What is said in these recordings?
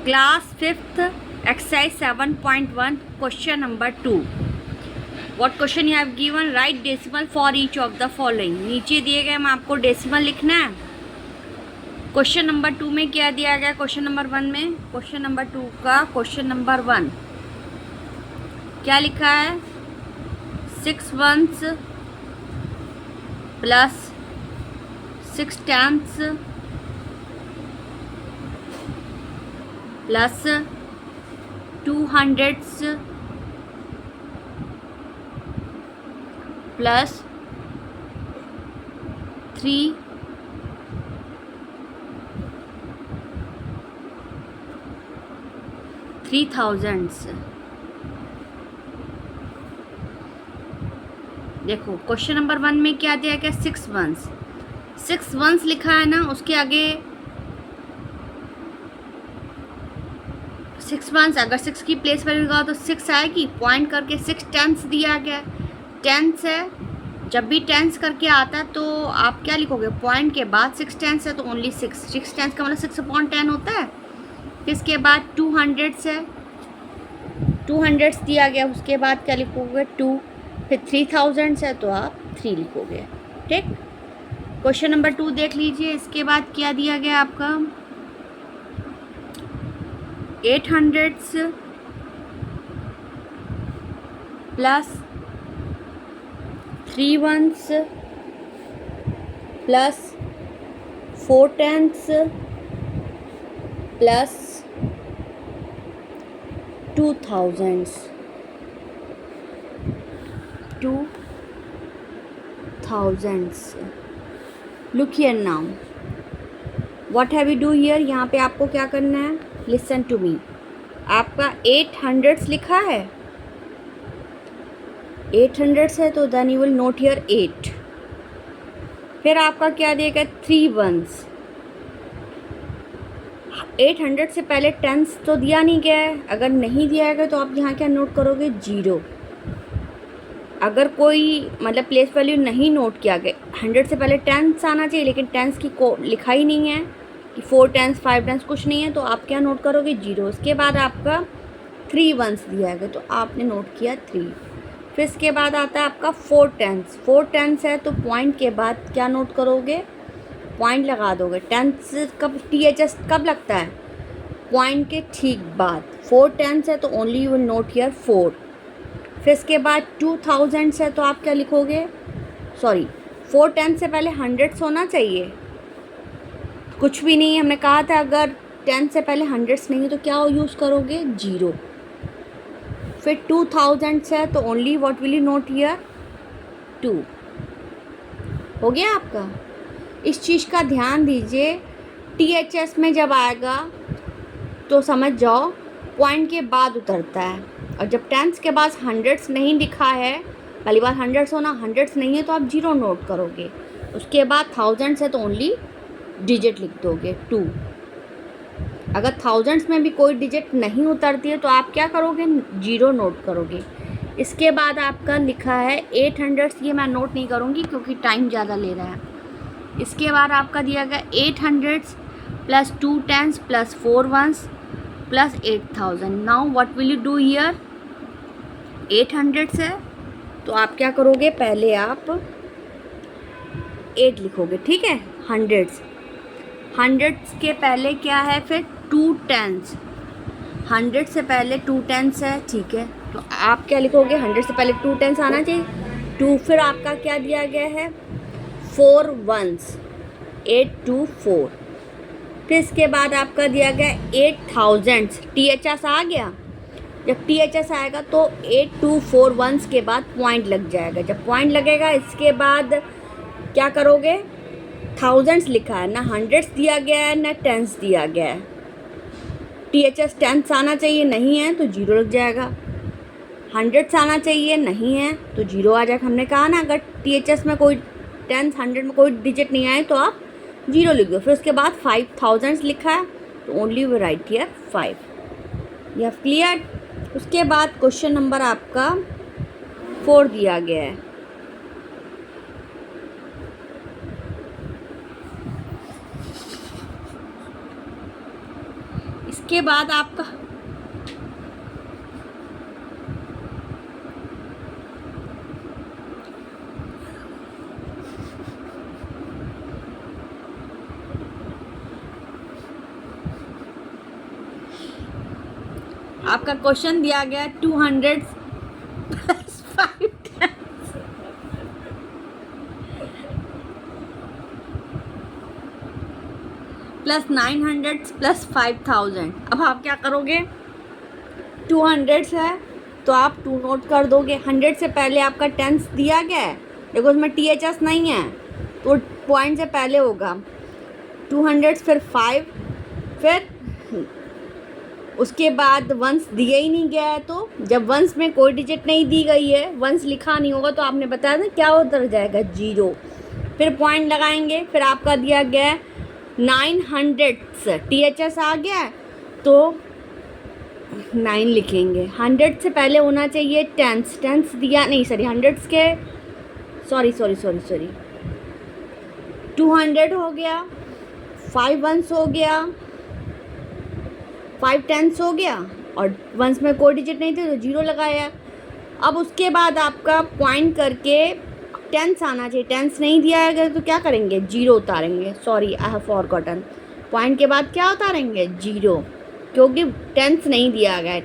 Class 5th, exercise 7.1, question number 2. What question you have given? Write decimal for each of the following. नीचे दिए गए में आपको decimal लिखना है. क्वेश्चन नंबर 2 में क्या दिया गया? क्वेश्चन नंबर 1 में, क्वेश्चन नंबर 2 का क्वेश्चन नंबर 1 क्या लिखा है? 6 ones plus 6 tenths plus 2 hundredths plus 3 thousandths. देखो क्वेश्चन नंबर 1 में क्या दिया गया? 6 ones. 6 ones लिखा है ना, उसके आगे 6 ones, अगर 6 की प्लेस वैल्यू लगाओ तो 6 आएगी. पॉइंट करके 6 tenths दिया गया. टेंथ्स है, जब भी टेंथ्स करके आता है तो आप क्या लिखोगे? पॉइंट के बाद 6 tenths है तो ओनली 6 tenths का मतलब 6/10 होता है. इसके बाद 2 hundredths है, 2 hundredths दिया गया. उसके बाद क्या लिखोगे? 2. फिर 3 thousandths है तो आप 3 लिखोगे. ठीक. क्वेश्चन नंबर 2 देख लीजिए. इसके बाद क्या दिया गया आपका? 8 hundredths plus 3 ones plus 4 tenths plus 2 thousandths. 2 thousandths. Look here now. What have you do here? यहाँ पे आपको क्या करना है? Listen to me. आपका 8 hundredths लिखा है. 8 hundredths है तो then you will note here 8. फिर आपका क्या देगा? 3 ones. 8 hundred से पहले टेंस तो दिया नहीं गया है. अगर नहीं दिया गया तो आप यहाँ क्या नोट करोगे? 0. अगर कोई मतलब प्लेस वैल्यू नहीं नोट किया गया, 100 से पहले टेंस आना चाहिए, लेकिन टेंस की को लिखा ही नहीं है कि 4 tenths 5 tenths कुछ नहीं है, तो आप क्या नोट करोगे? 0. उसके बाद आपका 3 ones दिया गया तो आपने नोट किया 3. फिर इसके बाद आता है आपका 4 tenths. 4 tenths है तो पॉइंट के बाद क्या नोट करोगे? पॉइंट लगा दोगे. टेंथ्स कब THS कब लगता है? पॉइंट के ठीक बाद. 4 tenths है तो only you will note here 4. फिर इसके बाद 2 thousandths है तो आप क्या लिखोगे? सॉरी, 4 tenths से पहले hundredths होना चाहिए. कुछ भी नहीं, हमने कहा था अगर 10 से पहले hundredths नहीं है तो क्या यूज़ करोगे? 0. फिर 2 thousandths है तो only what will you note here? 2. हो गया आपका. इस चीज़ का ध्यान दीजिए. THS में जब आएगा तो समझ जाओ पॉइंट के बाद उतरता है, और जब टेंथ्स के बाद hundredths नहीं लिखा है, पहली बार hundredths होना, hundredths नहीं है तो आप 0 नोट करोगे. उसके बाद thousands है तो ओनली डिजिट लिख दोगे 2. अगर thousands में भी कोई डिजिट नहीं उतरती है तो आप क्या करोगे? 0 नोट करोगे. इसके बाद आपका लिखा है 8 hundredths. ये मैं नोट नहीं करूँगी क्योंकि टाइम ज़्यादा ले रहा है. इसके बाद आपका दिया गया 8 hundredths plus 2 tenths plus 4 ones plus 8000. Now what will you do here? 8 hundredths है तो आप क्या करोगे? पहले आप 8 लिखोगे. ठीक है. hundreds के पहले क्या है? फिर 2 tenths. 100 से पहले 2 tenths है. ठीक है, तो आप क्या लिखोगे? 100 से पहले 2 tenths आना चाहिए. 2. फिर आपका क्या दिया गया है? 4 ones. 8 2 4. फिर इसके बाद आपका दिया गया 8 thousandths. THS आ गया. जब THS आएगा तो 8 2 4 ones के बाद पॉइंट लग जाएगा. जब पॉइंट लगेगा इसके बाद क्या करोगे? थाउजेंड्स लिखा है ना, hundreds दिया गया है ना टेंस दिया गया है. THS टेंस आना चाहिए, नहीं है तो 0 लग जाएगा. hundreds आना चाहिए, नहीं है तो 0 आ जाएगा. हमने कहा ना अगर THS में कोई टेंस 100 में कोई डिजिट नहीं आए तो आप 0 लिख दो. फिर उसके बाद 5 thousandths लिखा है तो only we write here 5. You have clear. उसके बाद क्वेश्चन नंबर आपका 4 दिया गया है. इसके बाद आपका आपका क्वेश्चन दिया गया 200 प्लस 5 प्लस 900 प्लस 5000। अब आप क्या करोगे, 200 है तो आप 2 नोट कर दोगे। 100 से पहले आपका टेंस दिया गया है, देखो उसमें THS नहीं है तो पॉइंट से पहले होगा 200, फिर 5, फिर उसके बाद वंस दिया ही नहीं गया है, तो जब वंस में कोई डिजिट नहीं दी गई है, वंस लिखा नहीं होगा, तो आपने बताया था क्या उतर जाएगा, 0। फिर पॉइंट लगाएंगे, फिर आपका दिया गया है 900, THS आ गया है तो 9 लिखेंगे। 100 से पहले होना चाहिए टेंस दिया नहीं, सॉरी 100 के सॉरी 200 हो गया, 5 वंस हो गया, 5 टेंस हो गया, और वंस में कोई डिजिट नहीं थे तो 0 लगाया। अब उसके बाद आपका पॉइंट करके टेंस आना चाहिए, टेंस नहीं दिया है तो क्या करेंगे, 0 उतारेंगे। Sorry I have forgotten, point के बाद क्या उतारेंगे, 0, क्योंकि टेंस नहीं दिया गया है।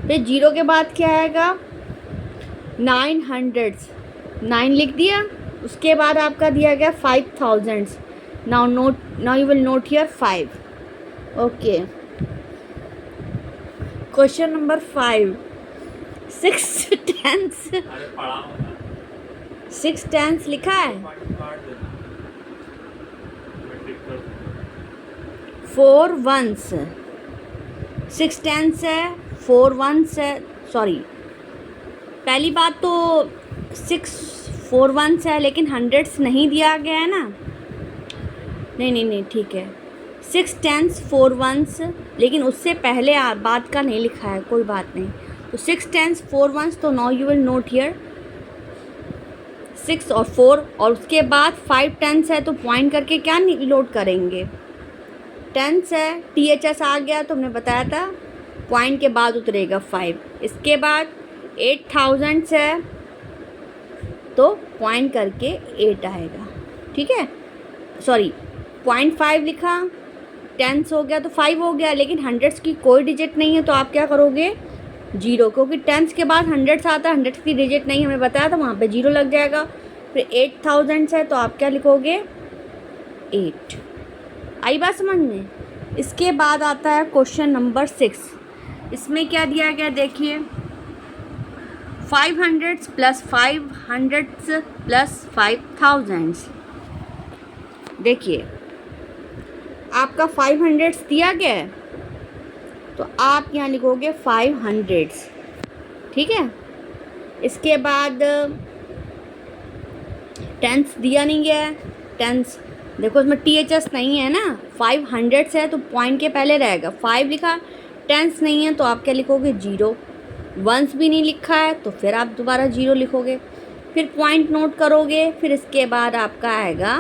फिर 0 के बाद क्या आएगा, 900, 9 लिख दिया। उसके बाद आपका दिया गया 5000। Now you will note here 5। Okay, question number 5, 6 tense लिखा है, 4 वंस, 6 टेंस है, 4 वंस है। सॉरी, पहली बात तो 4 वंस है, लेकिन 100 नहीं दिया गया है ना, नहीं ठीक है, 6 टेंस 4 वंस, लेकिन उससे पहले बात का नहीं लिखा है, कोई बात नहीं। तो 6 टेंस 4 वंस, तो now you will note here 6 और 4, और उसके बाद 5 टेंस है तो पॉइंट करके क्या नोट करेंगे, टेंस है, THS आ गया तो हमने बताया था पॉइंट के बाद उतरेगा 5। इसके बाद 8000 है तो पॉइंट करके 8 आएगा, ठीक है। सॉरी, 0.5 लिखा, टेंस हो गया तो 5 हो गया, लेकिन 100 की कोई डिजिट नहीं है तो आप क्या करोगे, 0, क्योंकि टेंस के बाद 100 आता है, 100 की डिजिट नहीं हमें बताया था, वहाँ पे 0 लग जाएगा। फिर 8000 है तो आप क्या लिखोगे, 8। आई बात समझ में। इसके बाद आता है क्वेश्चन नंबर 6। इसमें क्या दिया गया देखिए, 500 प्लस 500 प्लस 5000। देखिए आपका 500 दिया गया है तो आप यहाँ लिखोगे 500, ठीक है। इसके बाद टेंस दिया नहीं गया है, टेंस देखो इसमें THS नहीं है ना, 500 से है तो पॉइंट के पहले रहेगा, 5 लिखा, टेंस नहीं है तो आप क्या लिखोगे, 0। वंस भी नहीं लिखा है तो फिर आप दोबारा 0 लिखोगे, फिर पॉइंट नोट करोगे। फिर इसके बाद आपका आएगा,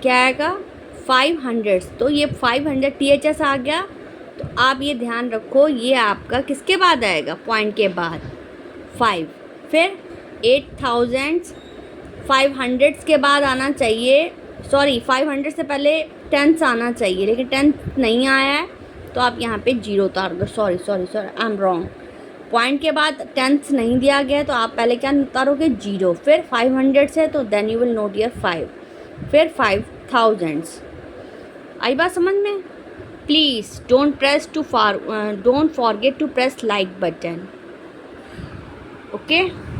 क्या आएगा, 500, तो ये 500 THS आ गया, तो आप ये ध्यान रखो ये आपका किसके बाद आएगा, पॉइंट के बाद 5। फिर 8000 500 के बाद आना चाहिए, सॉरी 500 से पहले टेंस आना चाहिए, लेकिन टेंस नहीं आया है तो आप यहाँ पे 0 उतार दो। Sorry I am wrong, point के बाद टेंस नहीं दिया गया तो आप पहले क्या उतारोगे, 0। फिर 500 से तो then you will note here 5, फिर 5000। आई बात समझ में। Please don't forget to press like button, okay.